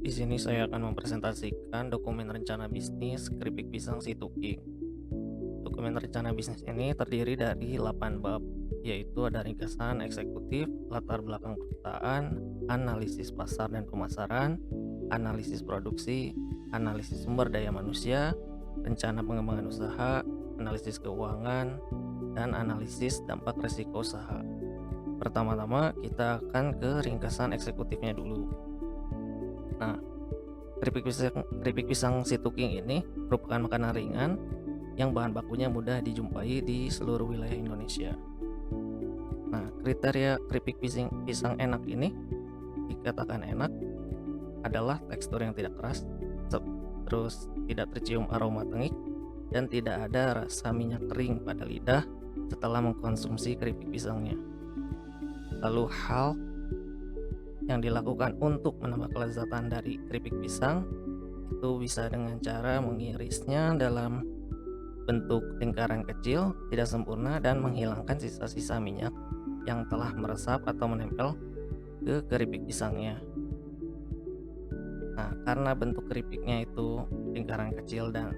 Di sini saya akan mempresentasikan dokumen rencana bisnis keripik pisang si Tuking. Dokumen rencana bisnis ini terdiri dari 8 bab, yaitu ada ringkasan eksekutif, latar belakang perusahaan, analisis pasar dan pemasaran, analisis produksi, analisis sumber daya manusia, rencana pengembangan usaha, analisis keuangan, dan analisis dampak resiko usaha. Pertama-tama kita akan ke ringkasan eksekutifnya dulu. Nah, keripik pisang si Tuking ini merupakan makanan ringan yang bahan bakunya mudah dijumpai di seluruh wilayah Indonesia. Nah, kriteria keripik pisang enak ini dikatakan enak adalah tekstur yang tidak keras, terus tidak tercium aroma tengik, dan tidak ada rasa minyak kering pada lidah setelah mengkonsumsi keripik pisangnya. Lalu hal yang dilakukan untuk menambah kelezatan dari keripik pisang itu bisa dengan cara mengirisnya dalam bentuk lingkaran kecil, tidak sempurna, dan menghilangkan sisa-sisa minyak yang telah meresap atau menempel ke keripik pisangnya. Nah, karena bentuk keripiknya itu lingkaran kecil dan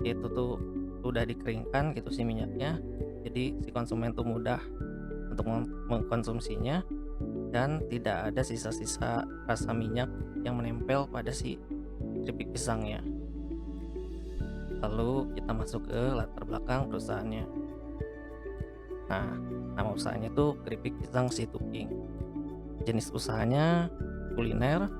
itu tuh udah dikeringkan gitu si minyaknya, jadi si konsumen tuh mudah untuk mengkonsumsinya dan tidak ada sisa-sisa rasa minyak yang menempel pada si keripik pisangnya. Lalu kita masuk ke latar belakang perusahaannya. Nah, nama usahanya itu keripik pisang si Tuking. Jenis usahanya kuliner,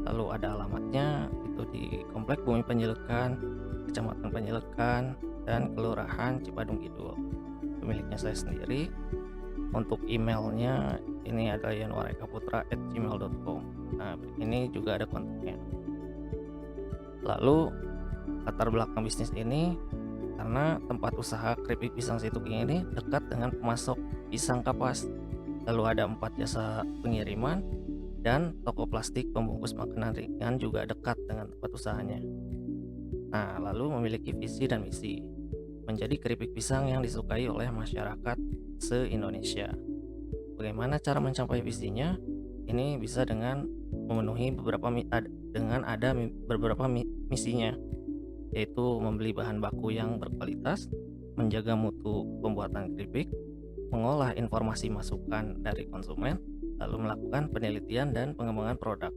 lalu ada alamatnya itu di Komplek Bumi Penjelekan, Kecamatan Penjelekan, dan Kelurahan Cipadung Kidul. Pemiliknya saya sendiri. Untuk emailnya ini adalah yanwarekaputra@gmail.com. Nah, ini juga ada kontaknya. Lalu latar belakang bisnis ini karena tempat usaha keripik pisang si Tuking ini dekat dengan pemasok pisang kapas. Lalu ada 4 jasa pengiriman dan toko plastik pembungkus makanan ringan juga dekat dengan tempat usahanya. Nah, lalu memiliki visi dan misi menjadi keripik pisang yang disukai oleh masyarakat se-Indonesia. Bagaimana cara mencapai visinya? Ini bisa dengan memenuhi beberapa misinya, yaitu membeli bahan baku yang berkualitas, menjaga mutu pembuatan keripik, mengolah informasi masukan dari konsumen, lalu melakukan penelitian dan pengembangan produk.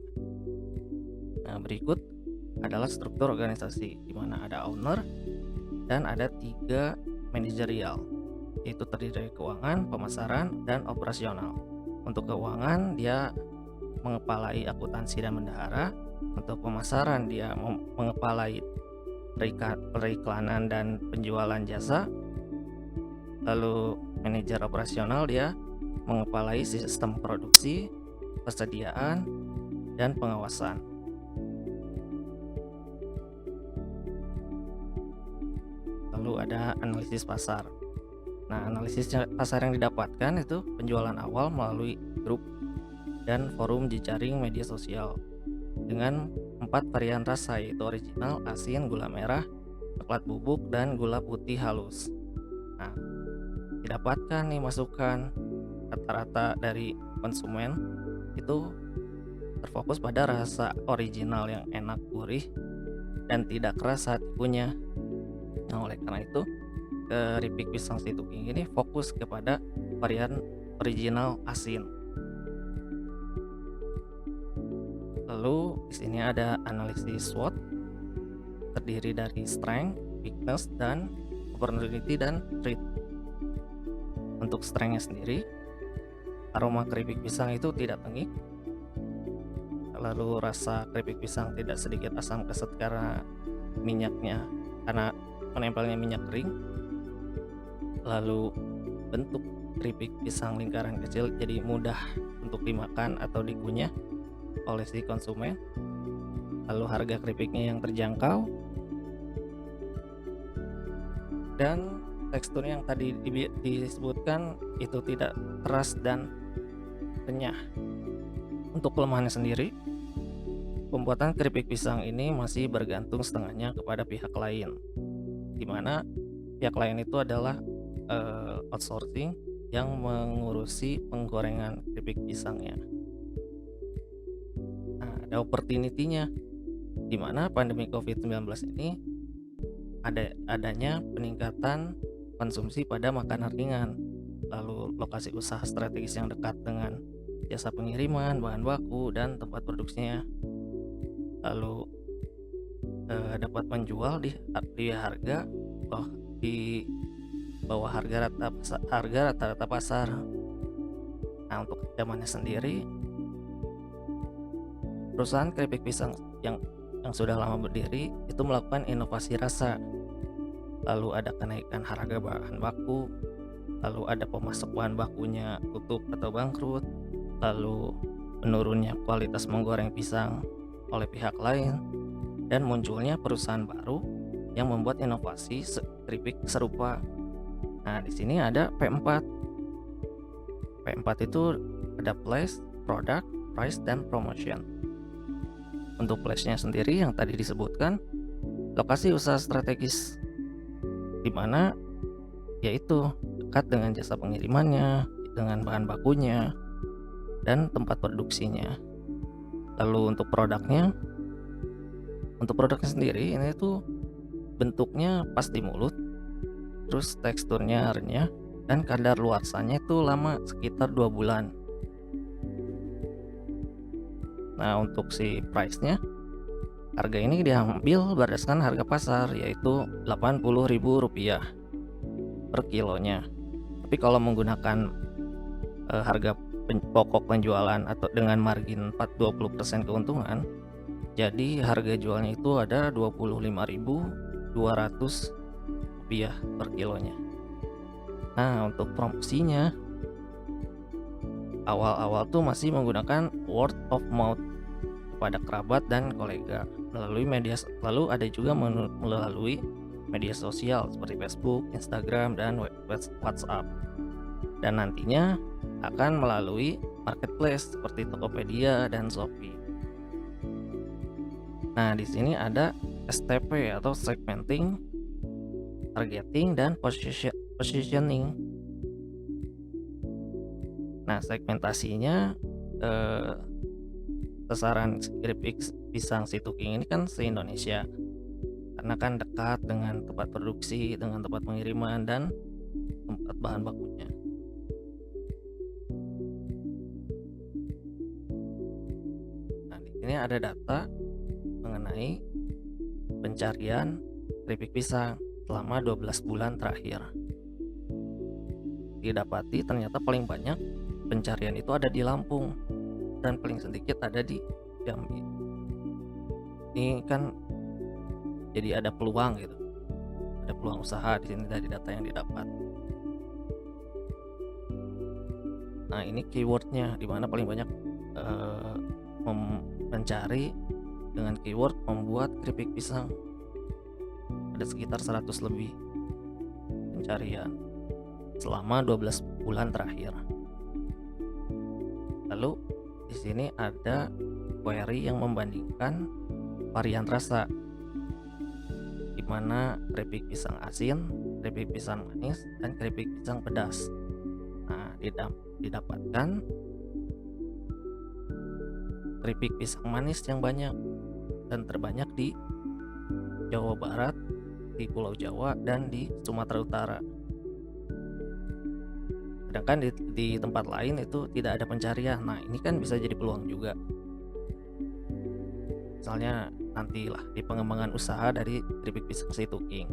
Nah, berikut adalah struktur organisasi di mana ada owner dan ada 3 manajerial, yaitu terdiri dari keuangan, pemasaran, dan operasional. Untuk keuangan dia mengepalai akuntansi dan bendahara. Untuk pemasaran dia mengepalai periklanan dan penjualan jasa. Lalu manajer operasional dia mengepalai sistem produksi, persediaan, dan pengawasan. Lalu ada analisis pasar. Nah, analisis pasar yang didapatkan itu penjualan awal melalui grup dan forum jejaring media sosial dengan 4 varian rasa, yaitu original, asin, gula merah, coklat bubuk, dan gula putih halus. Nah, didapatkan nih masukan rata-rata dari konsumen itu terfokus pada rasa original yang enak, gurih, dan tidak keras saat dikunyah. Nah, oleh karena itu keripik pisang si Tuking ini fokus kepada varian original asin. Lalu di sini ada analisis SWOT terdiri dari strength, weakness, dan opportunity dan threat. Untuk strengthnya sendiri, aroma keripik pisang itu tidak tengik. Lalu rasa keripik pisang tidak sedikit asam keset karena menempelnya minyak kering. Lalu bentuk keripik pisang lingkaran kecil jadi mudah untuk dimakan atau dikunyah oleh si konsumen. Lalu harga keripiknya yang terjangkau dan tekstur yang tadi disebutkan itu tidak keras dan renyah. Untuk kelemahannya sendiri, pembuatan keripik pisang ini masih bergantung setengahnya kepada pihak lain, di mana pihak lain itu adalah outsourcing yang mengurusi penggorengan keripik pisangnya. Nah, ada opportunity-nya, di mana pandemi COVID-19 ini adanya peningkatan konsumsi pada makanan ringan, lalu lokasi usaha strategis yang dekat dengan jasa pengiriman, bahan baku, dan tempat produksinya, lalu dapat menjual di harga bawah di bawah harga rata-rata pasar. Nah, untuk zamannya sendiri, perusahaan keripik pisang yang sudah lama berdiri itu melakukan inovasi rasa, lalu ada kenaikan harga bahan baku, lalu ada pemasok bahan bakunya tutup atau bangkrut, lalu menurunnya kualitas menggoreng pisang oleh pihak lain, dan munculnya perusahaan baru yang membuat inovasi keripik serupa. Nah, di sini ada P4. P4 itu ada place, product, price, dan promotion. Untuk place-nya sendiri yang tadi disebutkan, lokasi usaha strategis, di mana yaitu dekat dengan jasa pengirimannya, dengan bahan bakunya, dan tempat produksinya. Lalu untuk produknya sendiri, ini tuh bentuknya pas di mulut, terus teksturnya renyah, dan kadar luarsanya itu lama, sekitar 2 bulan. Nah, untuk si price-nya, harga ini diambil berdasarkan harga pasar, yaitu Rp80.000 per kilonya. Tapi kalau menggunakan harga pokok penjualan atau dengan margin 20% keuntungan, jadi harga jualnya itu ada Rp25.200 per kilonya. Nah, untuk promosinya, awal-awal tuh masih menggunakan word of mouth kepada kerabat dan kolega lalu ada juga melalui media sosial seperti Facebook, Instagram, dan WhatsApp, dan nantinya akan melalui marketplace seperti Tokopedia dan Shopee. Nah, di sini ada STP atau segmenting, targeting, dan positioning. Nah, segmentasinya sasaran keripik pisang si Tuking ini kan se-Indonesia, karena kan dekat dengan tempat produksi, dengan tempat pengiriman, dan tempat bahan bakunya. Nah, di sini ada data mengenai pencarian keripik pisang selama 12 bulan terakhir. Didapati ternyata paling banyak pencarian itu ada di Lampung dan paling sedikit ada di Jambi. Ini kan jadi ada peluang gitu, ada peluang usaha di sini dari data yang didapat. Nah, ini keywordnya, di mana paling banyak mencari dengan keyword membuat keripik pisang, ada sekitar 100 lebih pencarian selama 12 bulan terakhir. Lalu di sini ada query yang membandingkan varian rasa, di mana keripik pisang asin, keripik pisang manis, dan keripik pisang pedas. Nah, didapatkan keripik pisang manis yang banyak dan terbanyak di Jawa Barat, di Pulau Jawa, dan di Sumatera Utara. Sedangkan di tempat lain itu tidak ada pencarian. Nah, ini kan bisa jadi peluang juga. Misalnya nantilah di pengembangan usaha dari keripik pisang si Tuking.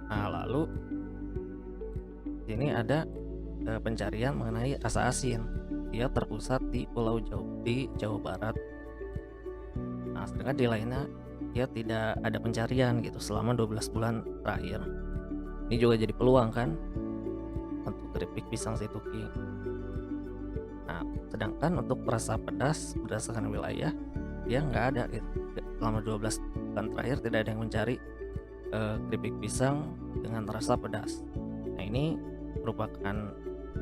Nah, lalu ini ada pencarian mengenai rasa asin. Dia terpusat di Jawa Barat. Nah, sedangkan di lainnya dia tidak ada pencarian gitu selama 12 bulan terakhir. Ini juga jadi peluang kan untuk keripik pisang si Tuking. Nah, sedangkan untuk rasa pedas berdasarkan wilayah dia nggak ada gitu. Selama 12 bulan terakhir tidak ada yang mencari keripik pisang dengan rasa pedas. Nah, ini merupakan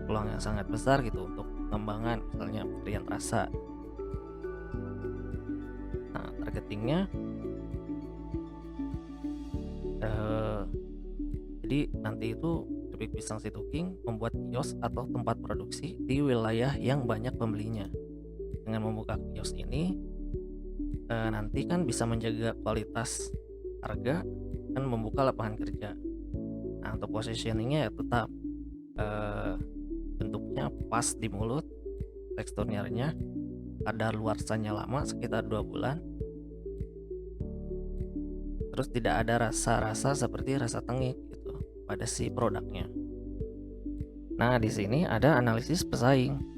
peluang yang sangat besar gitu untuk pengembangan misalnya varian rasa. Nah, targetingnya jadi nanti itu keripik pisang si Tuking membuat kios atau tempat produksi di wilayah yang banyak pembelinya. dengan membuka kios ini nanti kan bisa menjaga kualitas harga dan membuka lapangan kerja. Nah, untuk positioningnya ya tetap bentuknya pas di mulut, teksturnya renyah, kadaluarsanya lama sekitar 2 bulan, terus tidak ada rasa-rasa seperti rasa tengik gitu pada si produknya. Nah, di sini ada analisis pesaing.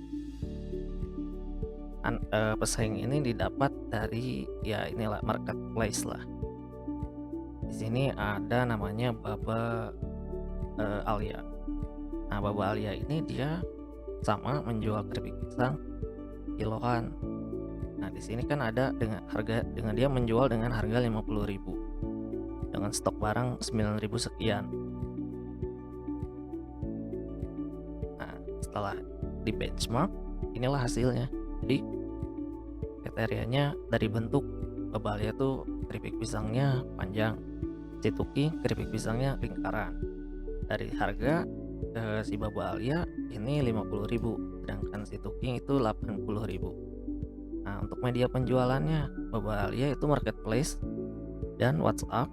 Pesaing ini didapat dari ya inilah marketplace lah. Di sini ada namanya Baba Alia. Nah, Baba Alia ini dia sama menjual keripik pisang kiloan. Nah, di sini kan ada dengan dia menjual dengan harga 50.000 dengan stok barang 9.000 sekian. Nah, setelah di benchmark, inilah hasilnya. Jadi kriterianya dari bentuk, Baba Alia tuh keripik pisangnya panjang, si Tuki keripik pisangnya lingkaran. Dari harga si Baba Alia ini 50.000, sedangkan si Tuki itu 80.000. Nah, untuk media penjualannya, Baba Alia itu marketplace dan WhatsApp.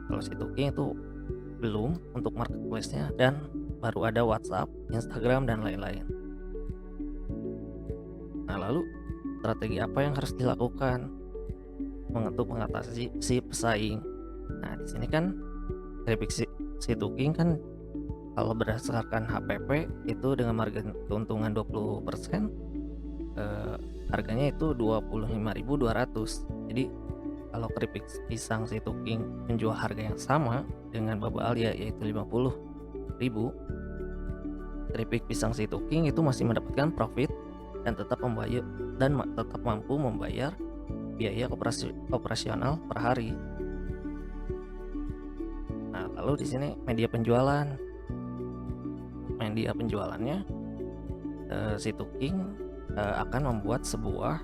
Kalau si Tuki itu belum untuk marketplace-nya, dan baru ada WhatsApp, Instagram, dan lain-lain. Nah, lalu strategi apa yang harus dilakukan untuk mengatasi si pesaing? Nah, di sini kan keripik si Tuki kan kalau berdasarkan HPP itu dengan margin keuntungan 20%, harganya itu 25.200. Jadi kalau keripik pisang si Tuki menjual harga yang sama dengan Baba Alia yaitu 50.000, keripik pisang si Tuki itu masih mendapatkan profit dan tetap mampu membayar biaya operasional per hari. Nah, lalu di sini media penjualannya, si Tuki akan membuat sebuah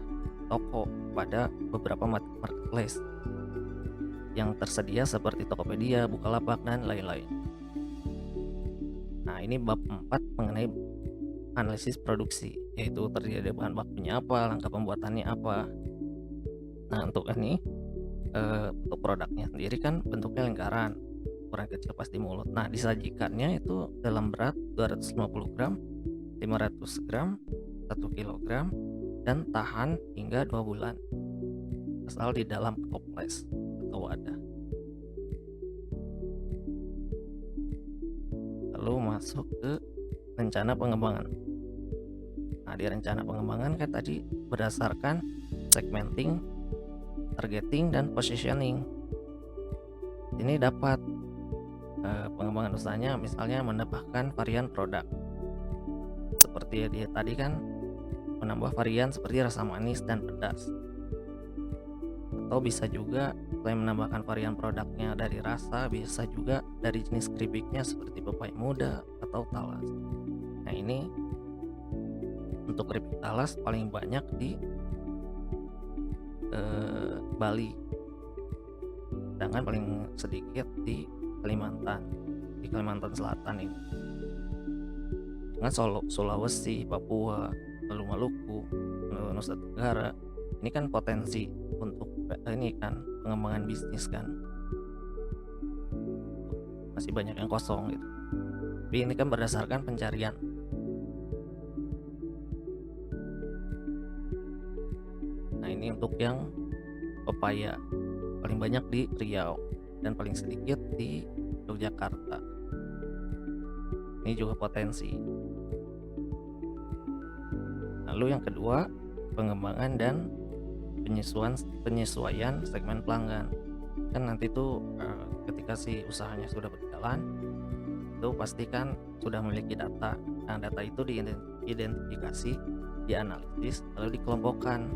toko pada beberapa marketplace yang tersedia seperti Tokopedia, Bukalapak, dan lain-lain. Nah, ini bab 4 mengenai analisis produksi, yaitu terdiri dari bahan bakunya apa, langkah pembuatannya apa. Nah, untuk ini untuk produknya sendiri kan bentuknya lingkaran, ukuran kecil pas di mulut. Nah, disajikannya itu dalam berat 250 gram, 500 gram, 1 kg, dan tahan hingga 2 bulan asal di dalam toples atau wadah. Lalu masuk ke rencana pengembangan. Nah, di rencana pengembangan kan tadi berdasarkan segmenting, targeting, dan positioning. Ini dapat pengembangan usahanya, misalnya menambahkan varian produk. Seperti dia tadi kan menambah varian seperti rasa manis dan pedas. Atau bisa juga selain menambahkan varian produknya dari rasa, bisa juga dari jenis keripiknya seperti pepaya muda atau talas. Nah, ini untuk keripik talas paling banyak di Bali, sedangkan paling sedikit di Kalimantan Selatan ini. Dengan Sulawesi, Papua, lalu Maluku, Nusa Tenggara, ini kan potensi untuk ini kan pengembangan bisnis kan masih banyak yang kosong gitu. Tapi ini kan berdasarkan pencarian. Nah, ini untuk yang pepaya paling banyak di Riau dan paling sedikit di Yogyakarta. Ini juga potensi. Lalu yang kedua, pengembangan dan penyesuaian segmen pelanggan. Kan nanti tuh ketika si usahanya sudah berjalan, itu pastikan sudah memiliki data. Nah, data itu diidentifikasi, dianalisis, lalu dikelompokkan.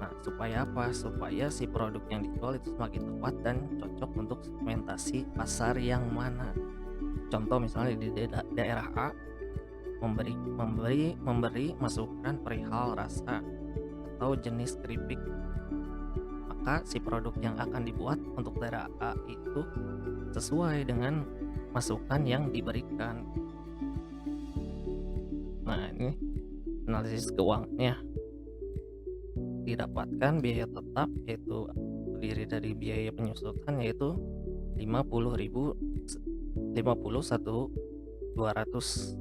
Nah, supaya apa? Supaya si produk yang dijual itu semakin tepat dan cocok untuk segmentasi pasar yang mana. Contoh misalnya di daerah A memberi masukan perihal rasa atau jenis keripik, maka si produk yang akan dibuat untuk daerah A itu sesuai dengan masukan yang diberikan. Nah, ini analisis keuangannya. didapatkan biaya tetap, yaitu terdiri dari biaya penyusutan, yaitu 50.000 51.200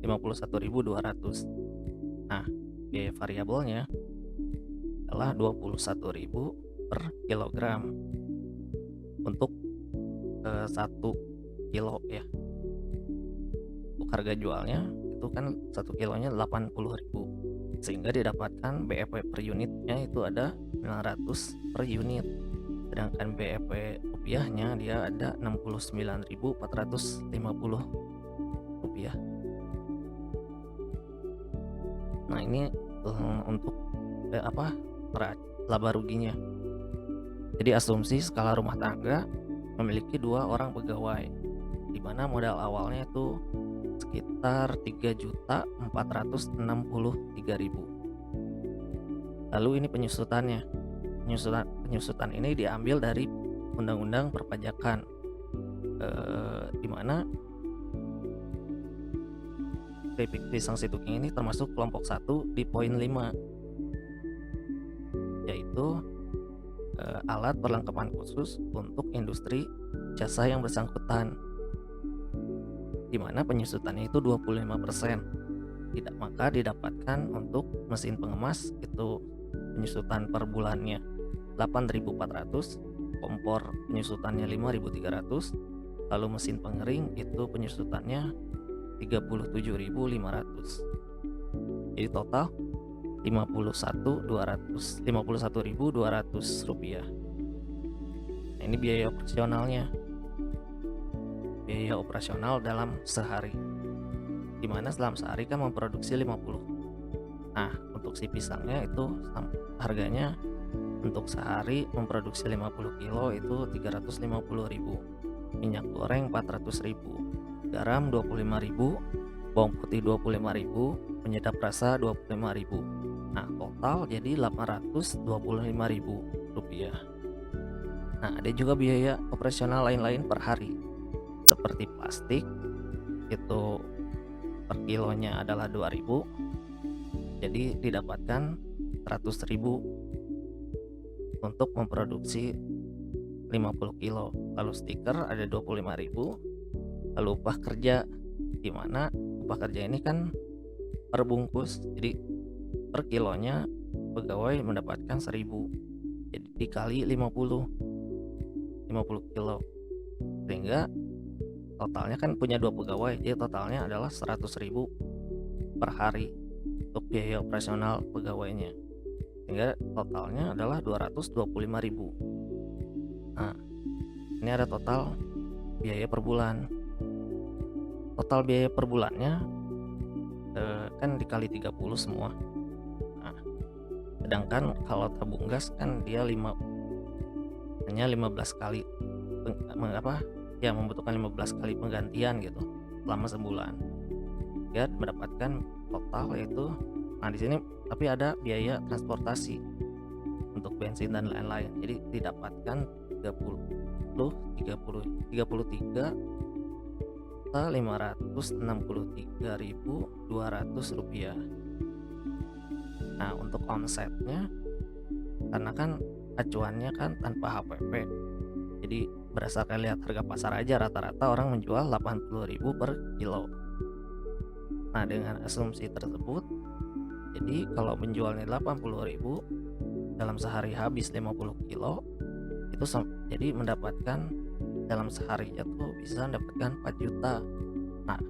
51.200. Nah, biaya variabelnya adalah 21.000 per kilogram untuk 1 kilo ya. Untuk harga jualnya itu kan 1 kilonya 80.000, sehingga didapatkan BEP per unitnya itu ada 900 per unit. Sedangkan BEP rupiahnya dia ada 69.450 rupiah. Nah, ini untuk laba ruginya. Jadi asumsi skala rumah tangga memiliki 2 orang pegawai, di mana modal awalnya itu sekitar 3.463.000. Lalu ini penyusutannya. Penyusutan ini diambil dari Undang-Undang Perpajakan, di mana keripik pisang situking ini termasuk kelompok 1 di poin 5, yaitu alat perlengkapan khusus untuk industri jasa yang bersangkutan, di mana penyusutannya itu 25%. Maka didapatkan untuk mesin pengemas itu penyusutan per bulannya 8.400, kompor penyusutannya 5.300, lalu mesin pengering itu penyusutannya 37.500. Jadi total 51.200 rupiah. Nah, ini biaya operasionalnya. Biaya operasional dalam sehari, dimana dalam sehari kan memproduksi 50. Nah, untuk si pisangnya itu harganya untuk sehari memproduksi 50 kilo itu 350.000, minyak goreng 400.000, garam 25.000, bawang putih 25.000, penyedap rasa 25.000. Nah, total jadi 825.000 rupiah. Nah, ada juga biaya operasional lain-lain per hari, seperti plastik itu per kilonya adalah 2.000, jadi didapatkan 100.000 untuk memproduksi 50 kilo. Lalu stiker ada 25.000. Lalu upah kerja, di mana upah kerja ini kan per bungkus, jadi per kilonya pegawai mendapatkan 1.000, jadi dikali 50 kilo, sehingga totalnya kan punya 2 pegawai, jadi totalnya adalah 100.000 per hari untuk biaya operasional pegawainya, sehingga totalnya adalah 225.000. Nah, ini ada total biaya per bulan. Total biaya per bulannya kan dikali 30 semua. Nah, sedangkan kalau tabung gas kan dia hanya 15 kali membutuhkan 15 kali penggantian gitu selama sebulan. Dia mendapatkan total yaitu, nah di sini tapi ada biaya transportasi untuk bensin dan lain-lain. Jadi didapatkan 563.200 rupiah. Nah, untuk omsetnya, karena kan acuannya kan tanpa HPP, jadi berdasarkan lihat harga pasar aja, rata-rata orang menjual 80.000 per kilo. Nah, dengan asumsi tersebut, jadi kalau menjualnya 80.000 dalam sehari habis 50 kilo, itu jadi mendapatkan dalam sehari itu bisa mendapatkan 4 juta. Nah,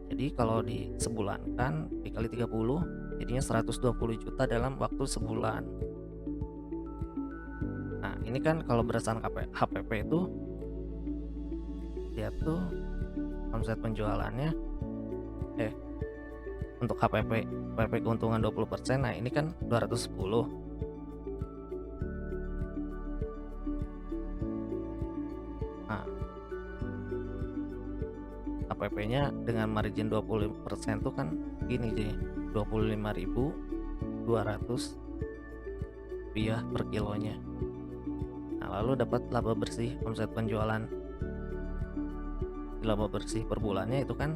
jadi kalau di sebulan kan dikali 30 jadinya 120 juta dalam waktu sebulan. Nah, ini kan kalau berdasarkan HPP itu dia tuh omset penjualannya untuk HPP keuntungan 20%. Nah, ini kan 210. Nah, HPP-nya dengan margin 20% tuh kan gini deh, 25.200 rupiah per kilonya. Nah, lalu dapat laba bersih omset penjualan. Laba bersih per bulannya itu kan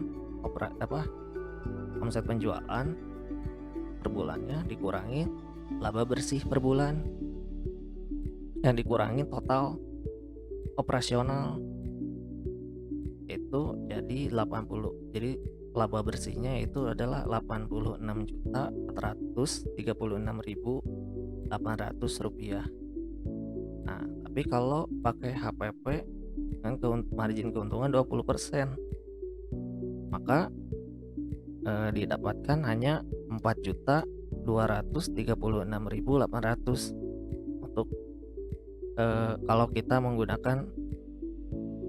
omset penjualan per bulannya dikurangi laba bersih per bulan yang dikurangi total operasional itu jadi 80. Jadi laba bersihnya itu adalah 86.436.800 rupiah. Nah, tapi kalau pakai HPP dengan margin keuntungan 20%, maka didapatkan hanya 4.236.800 untuk kalau kita menggunakan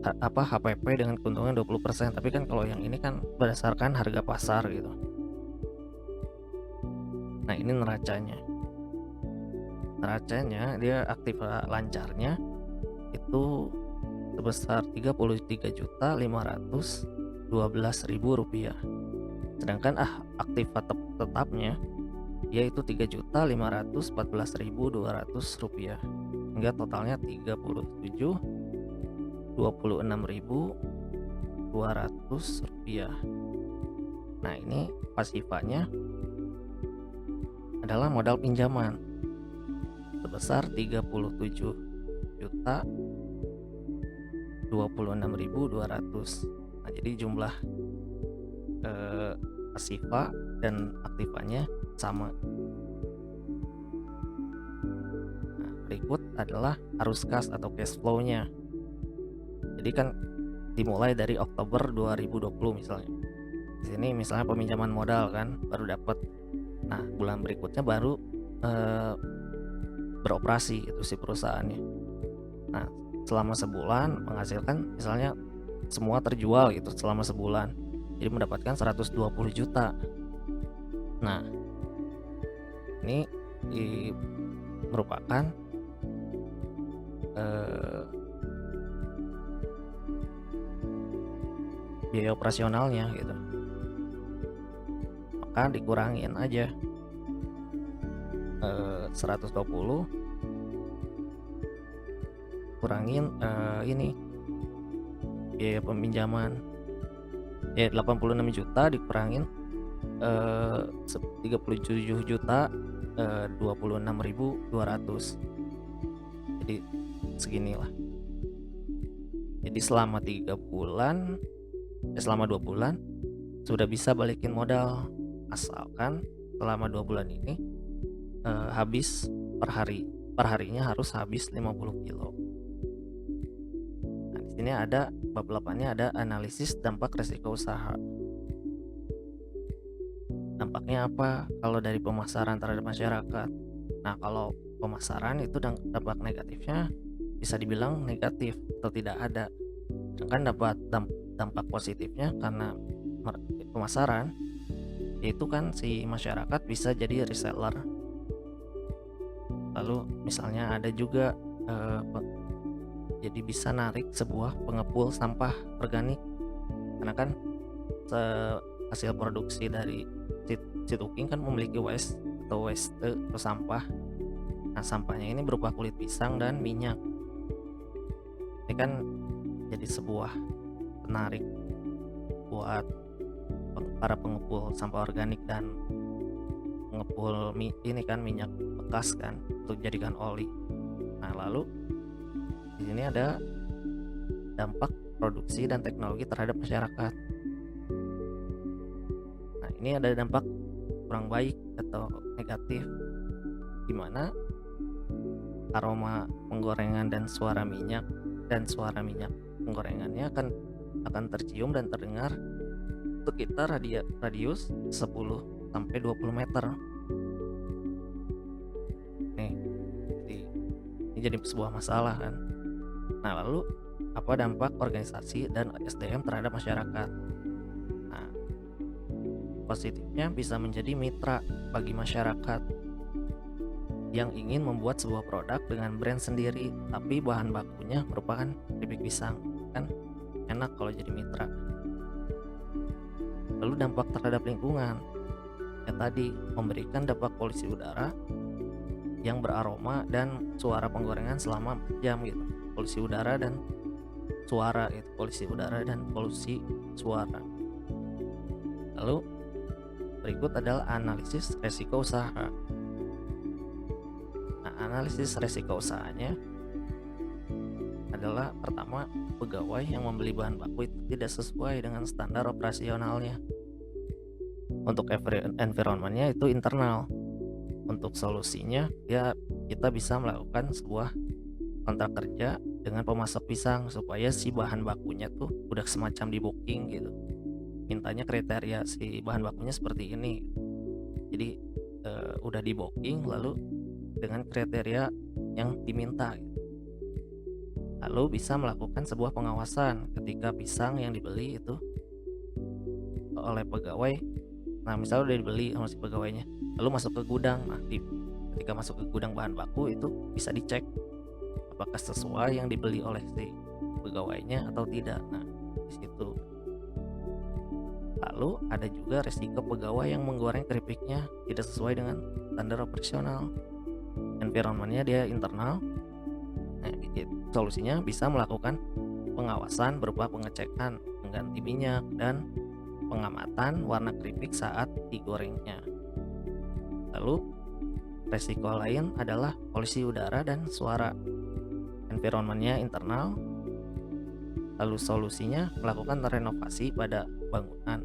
HPP dengan keuntungan 20%. Tapi kan kalau yang ini kan berdasarkan harga pasar gitu. Nah, ini neracanya. Neracanya dia aktif lancarnya itu sebesar Rp33.512.000. Sedangkan aktif tetapnya yaitu Rp3.514.200, hingga totalnya Rp26.200. Nah, ini pasifanya adalah modal pinjaman sebesar Rp30.026.200. Nah, jadi jumlah pasifa dan aktifanya sama. Nah, berikut adalah arus kas atau cash flow-nya. Jadi kan dimulai dari Oktober 2020 misalnya. Di sini misalnya peminjaman modal kan baru dapat. Nah, bulan berikutnya baru beroperasi itu si perusahaannya. Nah, selama sebulan menghasilkan misalnya semua terjual gitu selama sebulan. Jadi mendapatkan 120 juta. Nah, ini merupakan biaya operasionalnya gitu. Maka dikurangin aja 120 kurangin ini biaya peminjaman 86 juta dikurangin 37 juta 26.200. Jadi seginilah. Jadi selama 2 bulan sudah bisa balikin modal, asalkan selama 2 bulan ini habis perharinya harus habis 50 kilo. Nah, di sini ada bab 8-nya ada analisis dampak resiko usaha. Dampaknya apa kalau dari pemasaran terhadap masyarakat? Nah, kalau pemasaran itu dampak negatifnya bisa dibilang negatif atau tidak ada. Sedangkan dampak positifnya karena pemasaran yaitu kan si masyarakat bisa jadi reseller. Lalu misalnya ada juga jadi bisa narik sebuah pengepul sampah organik, karena kan hasil produksi dari Cituking kan memiliki waste atau sampah. Nah, sampahnya ini berupa kulit pisang dan minyak. Ini kan jadi sebuah penarik buat para pengepul sampah organik dan pengepul ini kan minyak bekas kan untuk jadikan oli. Nah, lalu di sini ada dampak produksi dan teknologi terhadap masyarakat. Nah, ini ada dampak kurang baik atau negatif, di mana aroma penggorengan dan suara minyak penggorengannya akan tercium dan terdengar sekitar radius 10 sampai 20 meter. Nih, ini jadi sebuah masalah kan. Nah, lalu apa dampak organisasi dan SDM terhadap masyarakat? Nah, positifnya bisa menjadi mitra bagi masyarakat yang ingin membuat sebuah produk dengan brand sendiri, tapi bahan bakunya merupakan keripik pisang. Kan enak kalau jadi mitra. Lalu dampak terhadap lingkungan, ya tadi memberikan dampak polusi udara yang beraroma dan suara penggorengan selama 4 jam gitu. Polusi udara dan suara itu, polusi udara dan polusi suara. Lalu berikut adalah analisis resiko usaha. Nah, analisis resiko usahanya adalah pertama, pegawai yang membeli bahan baku itu tidak sesuai dengan standar operasionalnya. Untuk environment-nya itu internal. Untuk solusinya, ya kita bisa melakukan sebuah kontrak kerja dengan pemasok pisang supaya si bahan bakunya tuh udah semacam di booking gitu. Mintanya kriteria si bahan bakunya seperti ini. Jadi udah di booking lalu dengan kriteria yang diminta gitu. Lalu bisa melakukan sebuah pengawasan ketika pisang yang dibeli itu oleh pegawai. Nah, misalnya udah dibeli sama si pegawainya, lalu masuk ke gudang. Nah, ketika masuk ke gudang bahan baku itu bisa dicek apakah sesuai yang dibeli oleh si pegawainya atau tidak. Nah, di situ. Lalu ada juga resiko pegawai yang menggoreng keripiknya tidak sesuai dengan standar operasional. Environment-nya dia internal. Nah, solusinya bisa melakukan pengawasan berupa pengecekan pengganti minyak dan pengamatan warna keripik saat digorengnya. Lalu resiko lain adalah polusi udara dan suara. Environment-nya internal. Lalu solusinya melakukan renovasi pada bangunan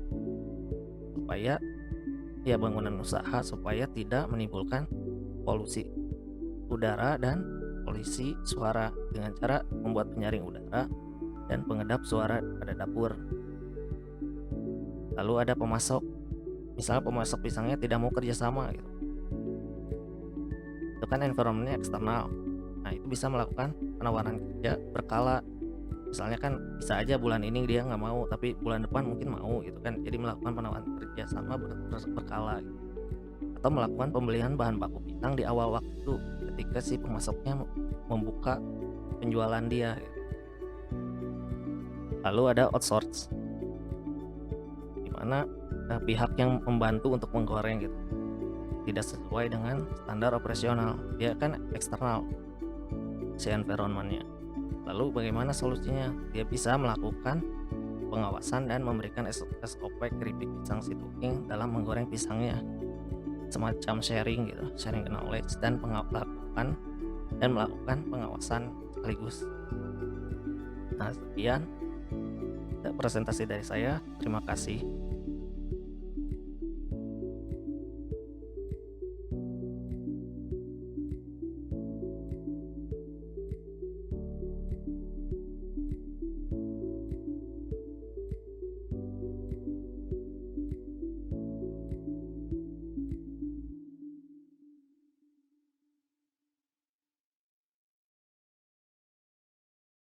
supaya bangunan usaha supaya tidak menimbulkan polusi udara dan polusi suara dengan cara membuat penyaring udara dan pengedap suara pada dapur. Lalu ada pemasok, misalnya pemasok pisangnya tidak mau kerjasama gitu. Itu kan environment-nya eksternal. Nah, itu bisa melakukan penawaran kerja berkala. Misalnya kan bisa aja bulan ini dia nggak mau, tapi bulan depan mungkin mau gitu kan. Jadi melakukan penawaran kerja sama berkala gitu. Atau melakukan pembelian bahan baku pisang di awal waktu ketika si pemasoknya membuka penjualan dia gitu. Lalu ada outsource, di mana pihak yang membantu untuk menggoreng gitu tidak sesuai dengan standar operasional. Dia kan eksternal si environment-nya. Lalu bagaimana solusinya? Dia bisa melakukan pengawasan dan memberikan SOP keripik pisang si Tuking dalam menggoreng pisangnya, semacam sharing gitu, sharing knowledge dan melakukan pengawasan sekaligus. Nah, sekian presentasi dari saya. Terima kasih.